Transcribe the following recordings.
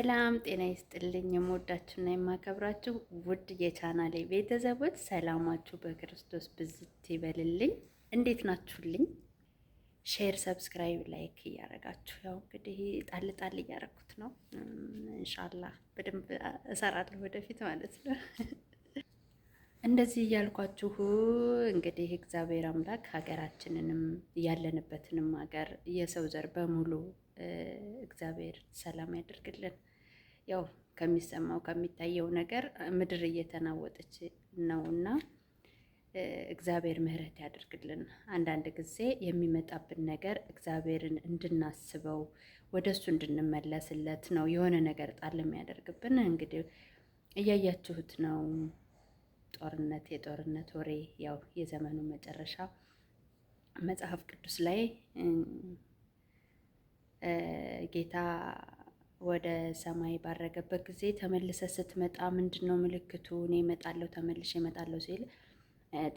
ሰላም ጤና ይስጥልኝ። የምወዳችሁና የማከብራችሁ ውድ የቻናሌ ቤተሰቦች ሰላማችሁ በክርስቶስ ብዝት ይበልልኝ። እንዴት ናችሁልኝ? ሼር፣ ሰብስክራይብ፣ ላይክ እያደረጋችሁ ያው እንግዲህ ጣል ጣል እያደረኩት ነው። ኢንሻአላህ በደንብ እሰራለሁ ወደፊት ማለት ነው። እንደዚህ እያልኳችሁ እንግዲህ እግዚአብሔር አምላክ ሀገራችንንም ያለንበትንም ሀገር የሰው ዘር በሙሉ እግዚአብሔር ሰላም ያደርግልን። ያው ከሚሰማው ከሚታየው ነገር ምድር እየተናወጠች ነውና እግዚአብሔር ምሕረት ያደርግልን። አንዳንድ ጊዜ የሚመጣብን ነገር እግዚአብሔርን እንድናስበው ወደሱ እንድንመለስለት ነው የሆነ ነገር ጣል የሚያደርግብን። እንግዲህ እያያችሁት ነው። ጦርነት፣ የጦርነት ወሬ ያው የዘመኑ መጨረሻ መጽሐፍ ቅዱስ ላይ ጌታ ወደ ሰማይ ባረገበት ጊዜ ተመልሰ ስትመጣ ምንድን ነው ምልክቱ? እኔ እመጣለሁ ተመልሼ እመጣለሁ ሲል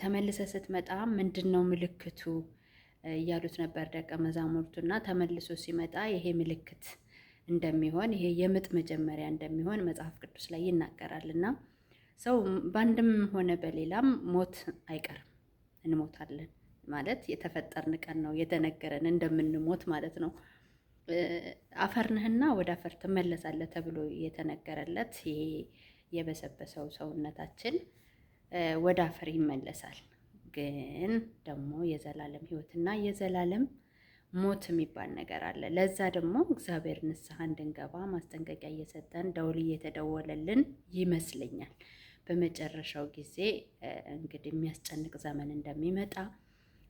ተመልሰ ስትመጣ ምንድን ነው ምልክቱ እያሉት ነበር ደቀ መዛሙርቱና ተመልሶ ሲመጣ ይሄ ምልክት እንደሚሆን ይሄ የምጥ መጀመሪያ እንደሚሆን መጽሐፍ ቅዱስ ላይ ይናገራልና ሰው በአንድም ሆነ በሌላም ሞት አይቀርም። እንሞታለን ማለት የተፈጠርን ቀን ነው የተነገረን እንደምንሞት ማለት ነው። አፈር ነህና ወደ አፈር ትመለሳለህ ተብሎ የተነገረለት ይሄ የበሰበሰው ሰውነታችን ወደ አፈር ይመለሳል። ግን ደግሞ የዘላለም ሕይወትና የዘላለም ሞት የሚባል ነገር አለ። ለዛ ደግሞ እግዚአብሔር ንስሐ እንድንገባ ማስጠንቀቂያ እየሰጠን ደውል እየተደወለልን ይመስለኛል። በመጨረሻው ጊዜ እንግዲህ የሚያስጨንቅ ዘመን እንደሚመጣ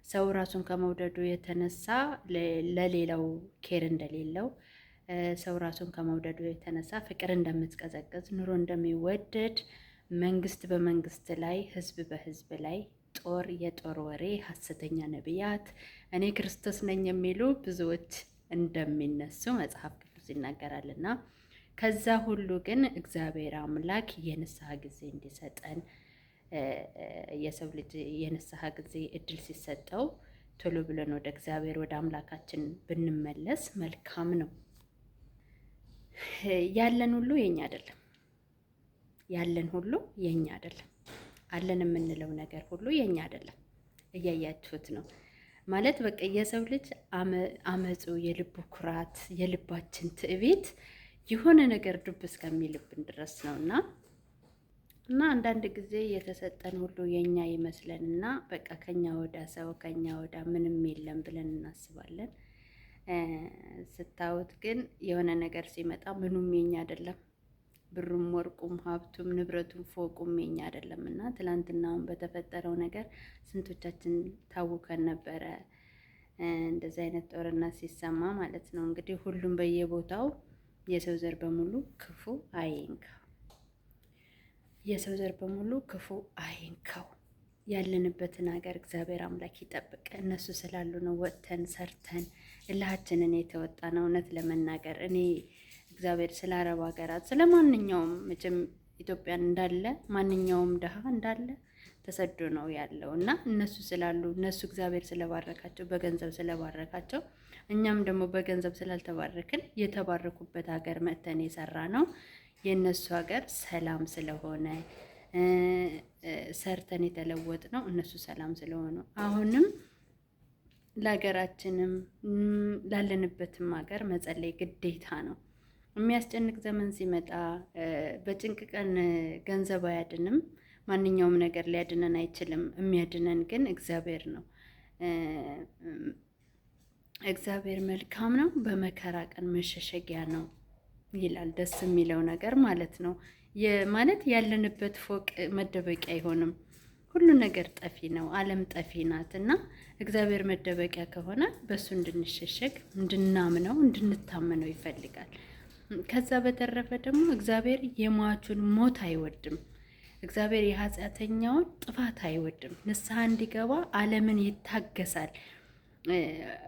ሰው ራሱን ከመውደዱ የተነሳ ለሌላው ኬር እንደሌለው፣ ሰው ራሱን ከመውደዱ የተነሳ ፍቅር እንደምትቀዘቅዝ፣ ኑሮ እንደሚወደድ፣ መንግስት በመንግስት ላይ፣ ህዝብ በህዝብ ላይ ጦር፣ የጦር ወሬ፣ ሐሰተኛ ነቢያት፣ እኔ ክርስቶስ ነኝ የሚሉ ብዙዎች እንደሚነሱ መጽሐፍ ቅዱስ ይናገራልና ከዛ ሁሉ ግን እግዚአብሔር አምላክ የንስሐ ጊዜ እንዲሰጠን የሰው ልጅ የንስሐ ጊዜ እድል ሲሰጠው ቶሎ ብለን ወደ እግዚአብሔር ወደ አምላካችን ብንመለስ መልካም ነው። ያለን ሁሉ የኛ አይደለም። ያለን ሁሉ የኛ አይደለም። አለን የምንለው ነገር ሁሉ የኛ አይደለም። እያያችሁት ነው ማለት በቃ የሰው ልጅ አመፁ፣ የልቡ ኩራት፣ የልባችን ትዕቢት የሆነ ነገር ዱብ እስከሚልብን ድረስ ነውና አንዳንድ ጊዜ የተሰጠን ሁሉ የኛ ይመስለንና በቃ ከኛ ወዳ ሰው ከኛ ወዳ ምንም የለም ብለን እናስባለን። ስታዩት ግን የሆነ ነገር ሲመጣ ምኑም የኛ አይደለም። ብሩም፣ ወርቁም፣ ሀብቱም፣ ንብረቱም፣ ፎቁም የኛ አይደለም እና ትላንትናውን በተፈጠረው ነገር ስንቶቻችን ታውከን ነበረ። እንደዚህ አይነት ጦርነት ሲሰማ ማለት ነው እንግዲህ ሁሉም በየቦታው የሰው ዘር በሙሉ ክፉ አይንካው። የሰው ዘር በሙሉ ክፉ አይንካው። ያለንበትን ሀገር እግዚአብሔር አምላክ ይጠብቅ። እነሱ ስላሉ ነው ወጥተን ሰርተን እልሃችንን የተወጣ ነው። እውነት ለመናገር እኔ እግዚአብሔር ስለ አረብ ሀገራት ስለ ማንኛውም መቼም ኢትዮጵያን እንዳለ ማንኛውም ድሃ እንዳለ ተሰዶ ነው ያለው እና እነሱ ስላሉ እነሱ እግዚአብሔር ስለባረካቸው በገንዘብ ስለባረካቸው እኛም ደግሞ በገንዘብ ስላልተባረክን የተባረኩበት ሀገር መጥተን የሰራ ነው የእነሱ ሀገር ሰላም ስለሆነ ሰርተን የተለወጥ ነው እነሱ ሰላም ስለሆኑ አሁንም ለሀገራችንም ላለንበትም ሀገር መጸለይ ግዴታ ነው። የሚያስጨንቅ ዘመን ሲመጣ በጭንቅ ቀን ገንዘብ አያድንም። ማንኛውም ነገር ሊያድነን አይችልም። የሚያድነን ግን እግዚአብሔር ነው። እግዚአብሔር መልካም ነው፣ በመከራ ቀን መሸሸጊያ ነው ይላል። ደስ የሚለው ነገር ማለት ነው ማለት ያለንበት ፎቅ መደበቂያ አይሆንም። ሁሉ ነገር ጠፊ ነው። ዓለም ጠፊ ናት እና እግዚአብሔር መደበቂያ ከሆነ በእሱ እንድንሸሸግ፣ እንድናምነው፣ እንድንታመነው ይፈልጋል። ከዛ በተረፈ ደግሞ እግዚአብሔር የሟቹን ሞት አይወድም። እግዚአብሔር የኃጢአተኛውን ጥፋት አይወድም። ንስሐ እንዲገባ ዓለምን ይታገሳል።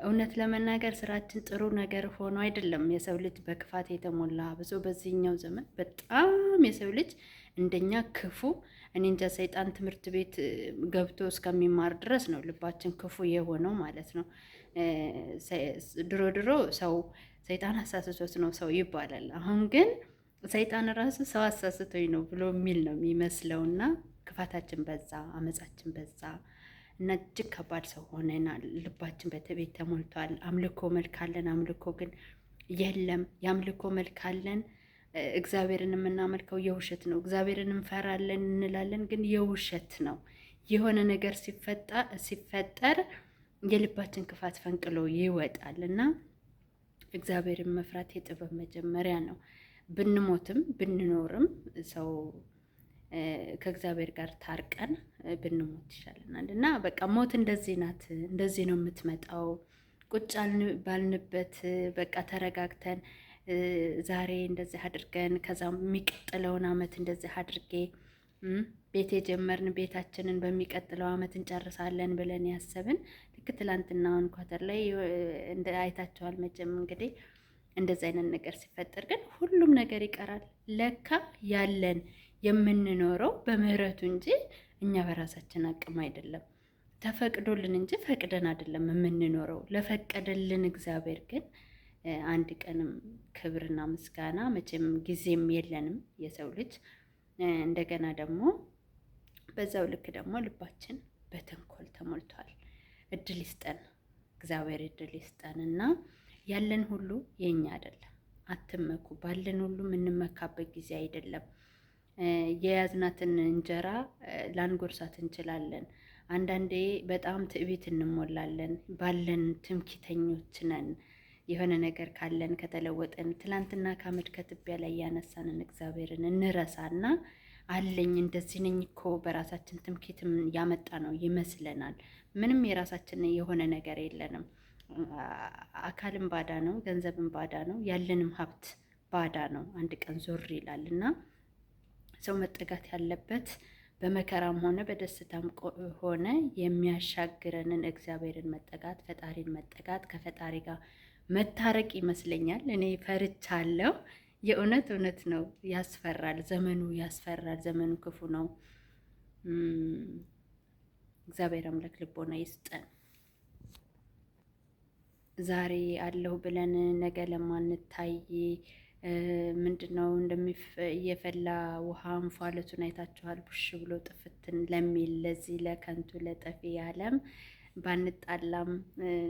እውነት ለመናገር ስራችን ጥሩ ነገር ሆኖ አይደለም። የሰው ልጅ በክፋት የተሞላ ብዙ በዚህኛው ዘመን በጣም የሰው ልጅ እንደኛ ክፉ እኔ እንጃ። ሰይጣን ትምህርት ቤት ገብቶ እስከሚማር ድረስ ነው ልባችን ክፉ የሆነው ማለት ነው። ድሮ ሰው ሰይጣን አሳስቶት ነው ሰው ይባላል። አሁን ግን ሰይጣን ራሱ ሰው አሳስቶኝ ነው ብሎ የሚል ነው የሚመስለውና ክፋታችን በዛ፣ አመፃችን በዛ እና እጅግ ከባድ ሰው ሆነናል። ልባችን በትዕቢት ተሞልቷል። አምልኮ መልክ አለን፣ አምልኮ ግን የለም። የአምልኮ መልክ አለን፣ እግዚአብሔርን የምናመልከው የውሸት ነው። እግዚአብሔርን እንፈራለን እንላለን፣ ግን የውሸት ነው። የሆነ ነገር ሲፈጠር የልባችን ክፋት ፈንቅሎ ይወጣል እና እግዚአብሔርን መፍራት የጥበብ መጀመሪያ ነው። ብንሞትም ብንኖርም ሰው ከእግዚአብሔር ጋር ታርቀን ብንሞት ይሻለናል እና በቃ ሞት እንደዚህ ናት፣ እንደዚህ ነው የምትመጣው። ቁጭ ባልንበት በቃ ተረጋግተን ዛሬ እንደዚህ አድርገን ከዛ የሚቀጥለውን አመት እንደዚህ አድርጌ ቤት የጀመርን ቤታችንን በሚቀጥለው አመት እንጨርሳለን ብለን ያሰብን ልክ ትላንትናውን ኳተር ላይ አይታችኋል መቼም እንግዲህ እንደዚህ አይነት ነገር ሲፈጠር ግን ሁሉም ነገር ይቀራል። ለካ ያለን የምንኖረው በምህረቱ እንጂ እኛ በራሳችን አቅም አይደለም። ተፈቅዶልን እንጂ ፈቅደን አይደለም የምንኖረው። ለፈቀደልን እግዚአብሔር ግን አንድ ቀንም ክብርና ምስጋና መቼም ጊዜም የለንም የሰው ልጅ። እንደገና ደግሞ በዛው ልክ ደግሞ ልባችን በተንኮል ተሞልቷል። እድል ይስጠን እግዚአብሔር፣ እድል ይስጠን እና ያለን ሁሉ የኛ አይደለም። አትመኩ። ባለን ሁሉ የምንመካበት ጊዜ አይደለም። የያዝናትን እንጀራ ላንጎርሳት እንችላለን። አንዳንዴ በጣም ትዕቢት እንሞላለን። ባለን ትምክህተኞች ነን። የሆነ ነገር ካለን ከተለወጠን ትላንትና ከአመድ ከትቢያ ላይ ያነሳንን እግዚአብሔርን እንረሳና አለኝ እንደዚህ ነኝ እኮ በራሳችን ትምክህትም ያመጣ ነው ይመስለናል። ምንም የራሳችን የሆነ ነገር የለንም። አካልም ባዳ ነው፣ ገንዘብም ባዳ ነው፣ ያለንም ሀብት ባዳ ነው። አንድ ቀን ዞር ይላል እና ሰው መጠጋት ያለበት በመከራም ሆነ በደስታም ሆነ የሚያሻግረንን እግዚአብሔርን መጠጋት፣ ፈጣሪን መጠጋት፣ ከፈጣሪ ጋር መታረቅ ይመስለኛል። እኔ ፈርቻለሁ። የእውነት እውነት ነው። ያስፈራል። ዘመኑ ያስፈራል። ዘመኑ ክፉ ነው። እግዚአብሔር አምላክ ልቦና ይስጠን። ዛሬ አለሁ ብለን ነገ ለማንታይ ምንድነው እየፈላ ውሃ እንፋሎቱን አይታችኋል። ቡሽ ብሎ ጥፍትን ለሚል ለዚህ ለከንቱ ለጠፊ ዓለም ባንጣላም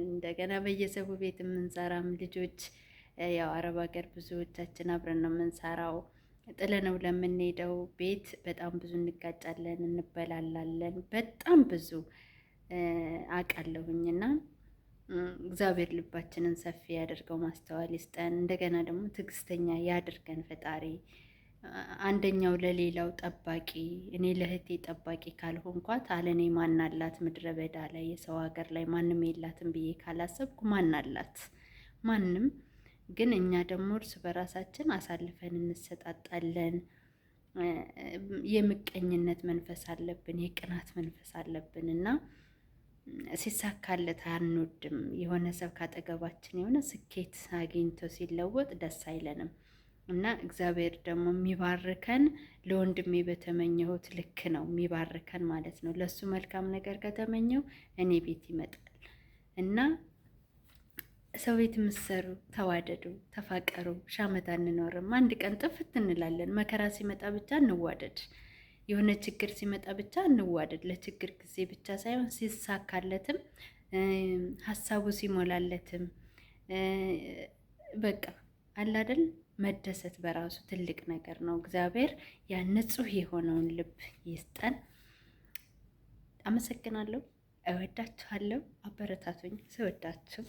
እንደገና በየሰቡ ቤት የምንሰራም ልጆች ያው አረብ ሀገር ብዙዎቻችን አብረን ነው የምንሰራው። ጥለነው ለምንሄደው ቤት በጣም ብዙ እንጋጫለን፣ እንበላላለን። በጣም ብዙ አውቃለሁኝና እግዚአብሔር ልባችንን ሰፊ ያደርገው፣ ማስተዋል ይስጠን። እንደገና ደግሞ ትዕግስተኛ ያድርገን ፈጣሪ። አንደኛው ለሌላው ጠባቂ፣ እኔ ለእህቴ ጠባቂ ካልሆንኳት አለኔ ማናላት? ምድረ በዳ ላይ የሰው ሀገር ላይ ማንም የላትም ብዬ ካላሰብኩ ማናላት? ማንም። ግን እኛ ደግሞ እርስ በራሳችን አሳልፈን እንሰጣጣለን። የምቀኝነት መንፈስ አለብን፣ የቅናት መንፈስ አለብን እና ሲሳካለት አንወድም። የሆነ ሰው ካጠገባችን የሆነ ስኬት አግኝቶ ሲለወጥ ደስ አይለንም እና እግዚአብሔር ደግሞ የሚባርከን ለወንድሜ በተመኘሁት ልክ ነው የሚባርከን ማለት ነው። ለሱ መልካም ነገር ከተመኘው እኔ ቤት ይመጣል እና ሰው ቤት የምትሰሩ ተዋደዱ፣ ተፋቀሩ። ሻመት አንኖርም። አንድ ቀን ጥፍት እንላለን። መከራ ሲመጣ ብቻ እንዋደድ። የሆነ ችግር ሲመጣ ብቻ እንዋደድ። ለችግር ጊዜ ብቻ ሳይሆን ሲሳካለትም ሀሳቡ ሲሞላለትም በቃ አላደል መደሰት በራሱ ትልቅ ነገር ነው። እግዚአብሔር ያ ንጹህ የሆነውን ልብ ይስጠን። አመሰግናለሁ። እወዳችኋለሁ። አበረታቱኝ ስወዳችሁ